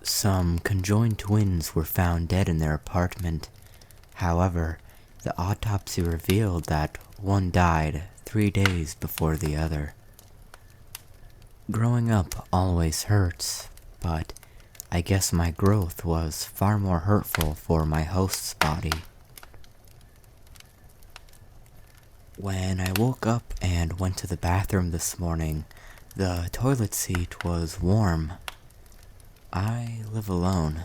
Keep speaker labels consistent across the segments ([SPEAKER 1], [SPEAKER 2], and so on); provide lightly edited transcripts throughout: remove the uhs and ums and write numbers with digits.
[SPEAKER 1] Some conjoined twins were found dead in their apartment. However, the autopsy revealed that one died 3 days before the other. Growing up always hurts, but I guess my growth was far more hurtful for my host's body. When I woke up and went to the bathroom this morning, the toilet seat was warm. I live alone.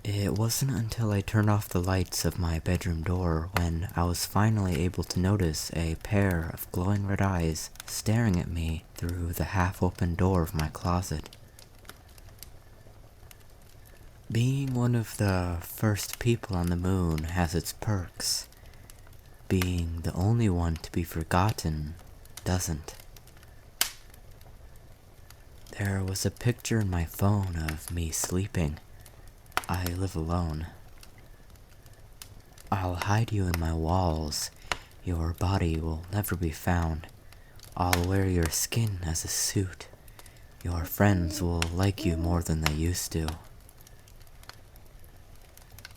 [SPEAKER 1] It wasn't until I turned off the lights of my bedroom door when I was finally able to notice a pair of glowing red eyes staring at me through the half-open door of my closet. Being one of the first people on the moon has its perks. Being the only one to be forgotten doesn't. There was a picture in my phone of me sleeping. I live alone. I'll hide you in my walls. Your body will never be found. I'll wear your skin as a suit. Your friends will like you more than they used to.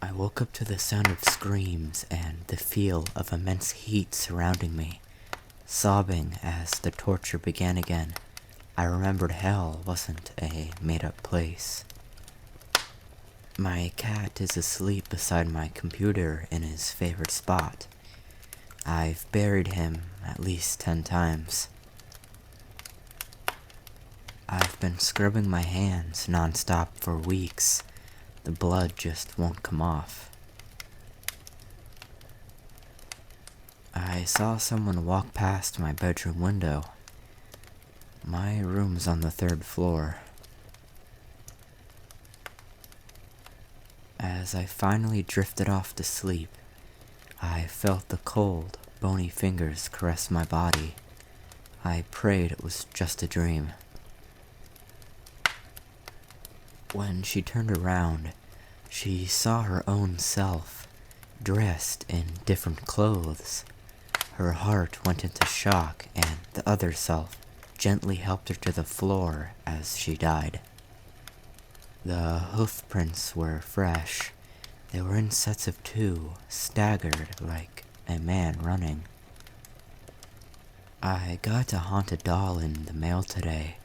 [SPEAKER 1] I woke up to the sound of screams and the feel of immense heat surrounding me. Sobbing as the torture began again, I remembered hell wasn't a made-up place. My cat is asleep beside my computer in his favorite spot. I've buried him at least 10 times. I've been scrubbing my hands non-stop for weeks. The blood just won't come off. I saw someone walk past my bedroom window. My room's on the 3rd floor. As I finally drifted off to sleep, I felt the cold, bony fingers caress my body. I prayed it was just a dream. When she turned around, she saw her own self, dressed in different clothes. Her heart went into shock, and the other self gently helped her to the floor as she died. The hoof prints were fresh. They were in sets of 2, staggered like a man running. I got a haunted doll in the mail today.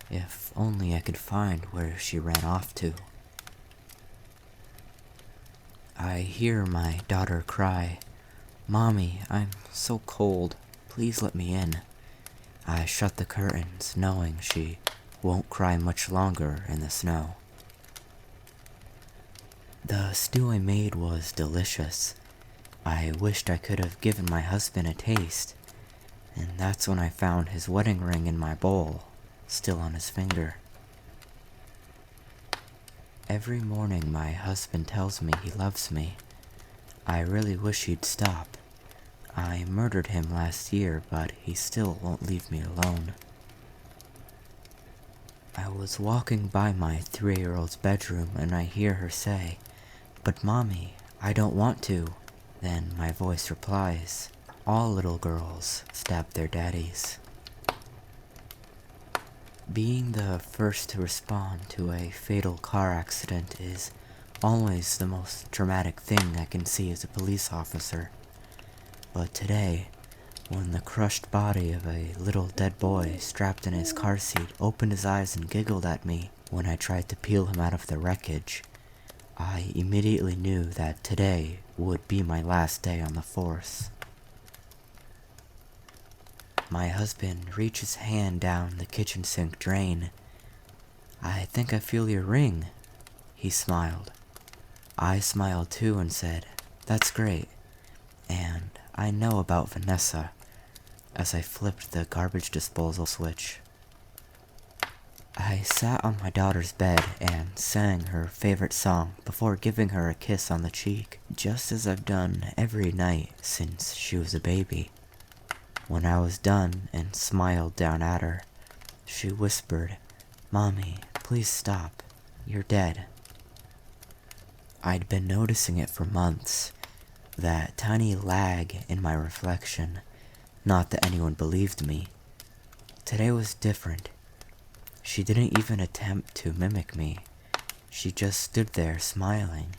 [SPEAKER 1] If only I could find where she ran off to. I hear my daughter cry, "Mommy, I'm so cold. Please let me in." I shut the curtains, knowing she won't cry much longer in the snow. The stew I made was delicious. I wished I could have given my husband a taste, and that's when I found his wedding ring in my bowl, still on his finger. Every morning my husband tells me he loves me. I really wish he'd stop. I murdered him last year, but he still won't leave me alone. I was walking by my 3-year-old's bedroom and I hear her say, "But Mommy, I don't want to." Then my voice replies, "All little girls stab their daddies." Being the first to respond to a fatal car accident is always the most traumatic thing I can see as a police officer. But today, when the crushed body of a little dead boy strapped in his car seat opened his eyes and giggled at me when I tried to peel him out of the wreckage, I immediately knew that today would be my last day on the force. My husband reached his hand down the kitchen sink drain. "I think I feel your ring." He smiled. I smiled too and said, "That's great. And I know about Vanessa," as I flipped the garbage disposal switch. I sat on my daughter's bed and sang her favorite song before giving her a kiss on the cheek, just as I've done every night since she was a baby. When I was done and smiled down at her, she whispered, "Mommy, please stop. You're dead." I'd been noticing it for months, that tiny lag in my reflection. Not that anyone believed me. Today was different. She didn't even attempt to mimic me. She just stood there smiling.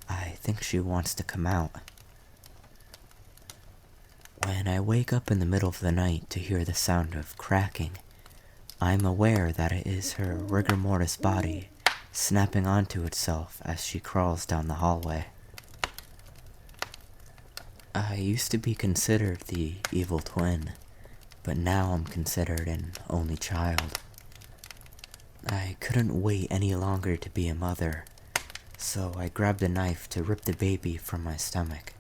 [SPEAKER 1] I think she wants to come out. When I wake up in the middle of the night to hear the sound of cracking, I'm aware that it is her rigor mortis body snapping onto itself as she crawls down the hallway. I used to be considered the evil twin, but now I'm considered an only child. I couldn't wait any longer to be a mother, so I grabbed a knife to rip the baby from my stomach.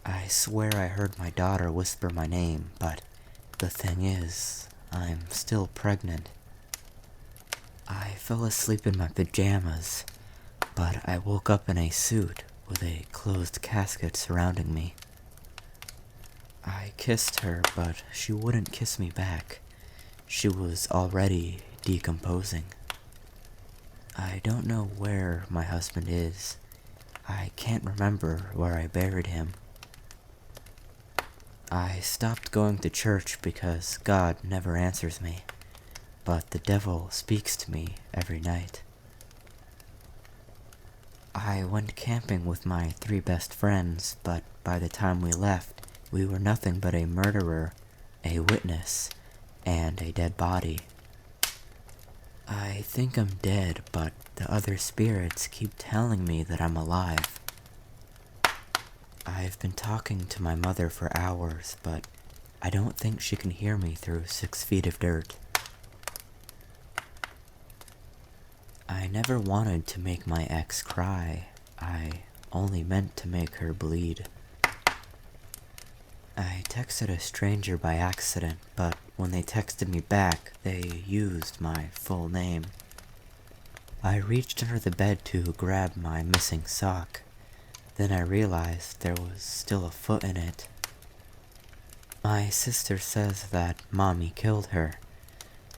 [SPEAKER 1] I swear I heard my daughter whisper my name, but the thing is, I'm still pregnant. I fell asleep in my pajamas, but I woke up in a suit with a closed casket surrounding me. I kissed her, but she wouldn't kiss me back. She was already decomposing. I don't know where my husband is. I can't remember where I buried him. I stopped going to church because God never answers me, but the devil speaks to me every night. I went camping with my 3 best friends, but by the time we left, we were nothing but a murderer, a witness, and a dead body. I think I'm dead, but the other spirits keep telling me that I'm alive. I've been talking to my mother for hours, but I don't think she can hear me through 6 feet of dirt. I never wanted to make my ex cry. I only meant to make her bleed. I texted a stranger by accident, but when they texted me back, they used my full name. I reached under the bed to grab my missing sock. Then I realized there was still a foot in it. My sister says that Mommy killed her.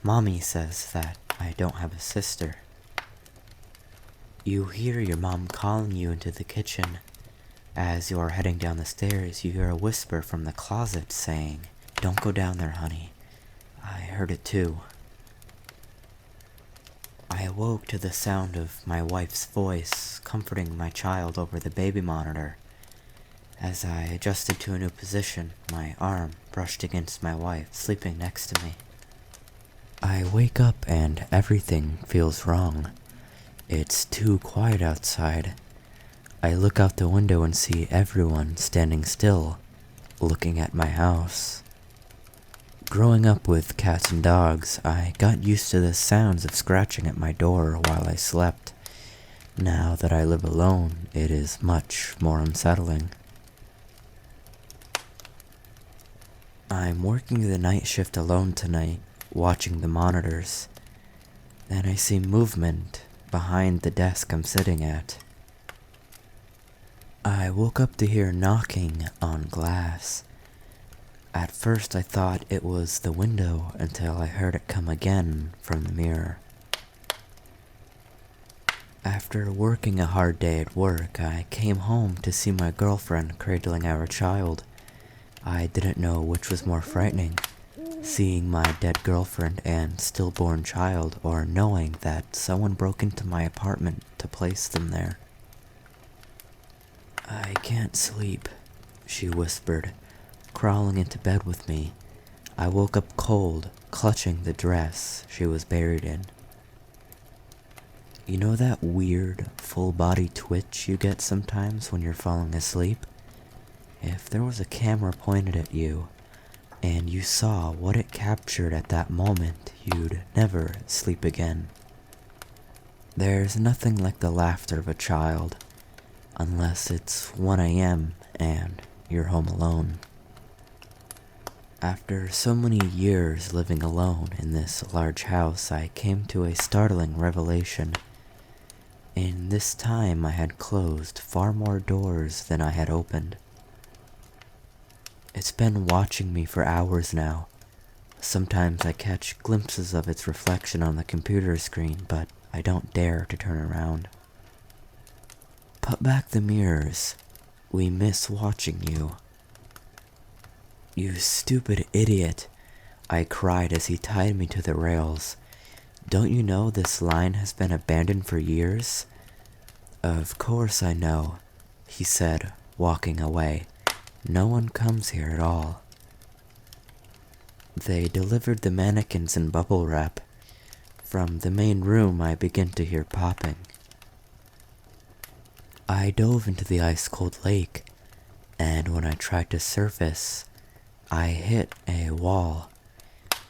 [SPEAKER 1] Mommy says that I don't have a sister. You hear your mom calling you into the kitchen. As you are heading down the stairs, you hear a whisper from the closet saying, "Don't go down there, honey." I heard it too. I awoke to the sound of my wife's voice comforting my child over the baby monitor. As I adjusted to a new position, my arm brushed against my wife, sleeping next to me. I wake up and everything feels wrong. It's too quiet outside. I look out the window and see everyone standing still, looking at my house. Growing up with cats and dogs, I got used to the sounds of scratching at my door while I slept. Now that I live alone, it is much more unsettling. I'm working the night shift alone tonight, watching the monitors. Then I see movement behind the desk I'm sitting at. I woke up to hear knocking on glass. At first I thought it was the window until I heard it come again from the mirror. After working a hard day at work, I came home to see my girlfriend cradling our child. I didn't know which was more frightening, seeing my dead girlfriend and stillborn child, or knowing that someone broke into my apartment to place them there. "I can't sleep," she whispered, crawling into bed with me. I woke up cold, clutching the dress she was buried in. You know that weird, full-body twitch you get sometimes when you're falling asleep? If there was a camera pointed at you, and you saw what it captured at that moment, you'd never sleep again. There's nothing like the laughter of a child, unless it's 1 a.m. and you're home alone. After so many years living alone in this large house, I came to a startling revelation. In this time, I had closed far more doors than I had opened. It's been watching me for hours now. Sometimes I catch glimpses of its reflection on the computer screen, but I don't dare to turn around. Put back the mirrors. We miss watching you. You stupid idiot. I cried as he tied me to the rails. Don't you know this line has been abandoned for years? Of course I know, he said, walking away. No one comes here at all. They delivered the mannequins in bubble wrap. From the main room I begin to hear popping. I dove into the ice-cold lake, and when I tried to surface, I hit a wall.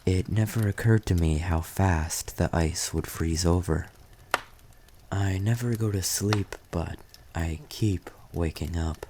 [SPEAKER 1] It never occurred to me how fast the ice would freeze over. I never go to sleep, but I keep waking up.